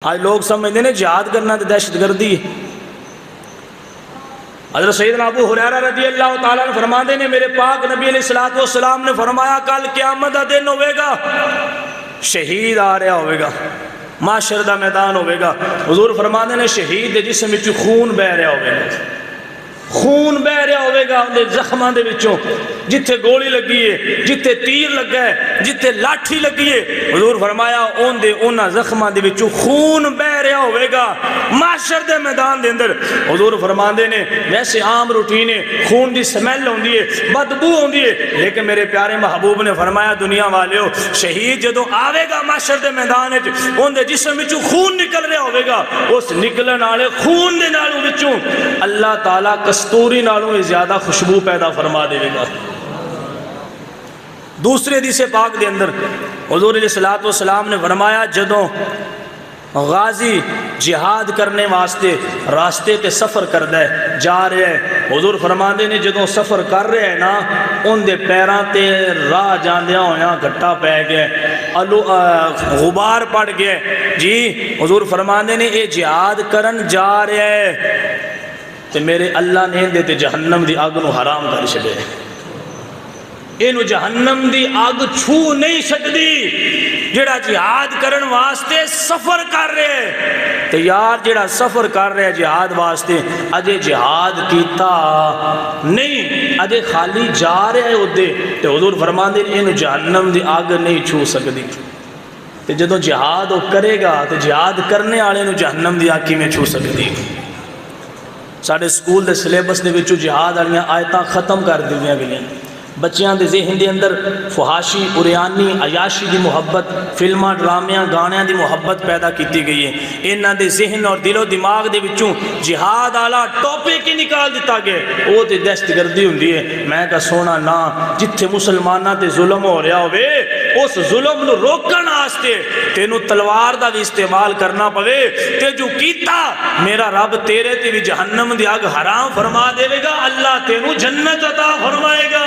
آج لوگ سمجھتے ہیں جہاد کرنا تو دہشت گردی ہے۔ حضرت سیدنا ابو ہریرہ رضی اللہ تعالیٰ نے فرماتے ہیں میرے پاک نبی علیہ السلام نے فرمایا کل قیامت دا دن ہوئے گا، شہید آ رہا ہوئے گا، معاشر دا میدان ہوئے گا۔ حضور فرماتے ہیں شہید دے جسم وچوں خون بہ رہا ہوئے گا، خون بہ رہا ہوئے گا ان دے زخماں دے وچوں، جتھے گولی لگی ہے، جتھے تیر لگا ہے، جتھے لاٹھی لگی ہے، حضور فرمایا انہاں زخماں دے وچوں خون بہ رہا ہوئے گا محشر دے میدان دے اندر۔ حضور فرماندے نے ویسے عام روٹین ہے، خون دی سمیل ہوندی ہے، بدبو ہوندی ہے، لیکن میرے پیارے محبوب نے فرمایا دنیا والیو شہید جدوں آوے گا محشر دے میدان وچ ان دے جسم وچوں خون نکل رہا ہوئے گا، اس نکلن والے خون دے نالوں وچوں اللہ تعالیٰ کستوری نالوں میں زیادہ خوشبو پیدا فرما دے گا۔ دوسرے حدیث پاک دے اندر حضور علیہ السلام نے فرمایا جدوں غازی جہاد کرنے واسطے راستے تے سفر کردہ ہے جا رہے ہیں، حضور فرماندے نے جدوں سفر کر رہے ہیں نا ان دے پیراں تے راہ جاندیاں ہویاں گھٹا پہ گئے، غبار پڑ گئے، جی حضور فرماندے نے اے جہاد کرن جا رہے ہیں تے میرے اللہ نے اندے تے جہنم دی آگ نو حرام کر چھڑے، اینو جہنم دی آگ چھو نہیں سکتی۔ جڑا جہاد کرن واسطے سفر کر رہے تے یار جڑا سفر کر رہے جہاد واسطے اجے جہاد کیتا نہیں، اجے خالی جا رہے ادے تے حضور فرماندے اینو جہنم دی آگ نہیں چھو سکتی۔ تے جدوں جہاد وہ کرے گا تے جہاد کرنے والے نو جہنم دی آگ کی میں چھو سکتی۔ ساڑھے سکول دے سلیبس دے وچوں جہاد والیاں آیتاں ختم کر دیاں گئیاں، بچیاں دے ذہن دے اندر فحاشی، عریانی، عیاشی دی محبت، فلماں، ڈرامیاں، گانیاں دی محبت پیدا کیتی گئی ہے۔ انہاں دے ذہن اور دل و دماغ دے وچوں جہاد والا ٹاپک ہی نکال دیتا گیا، وہ تے دہشت گردی ہوندی ہے۔ میں کہا سونا نا جتھے مسلماناں تے ظلم ہو رہا ہوئے اس ظلم نو روکن واسطے تینوں تلوار دا بھی استعمال کرنا پوے تے جو کیتا میرا رب تیرے تے بھی جہنم دی آگ حرام فرما دے گا، اللہ تینوں جنت عطا فرمائے گا۔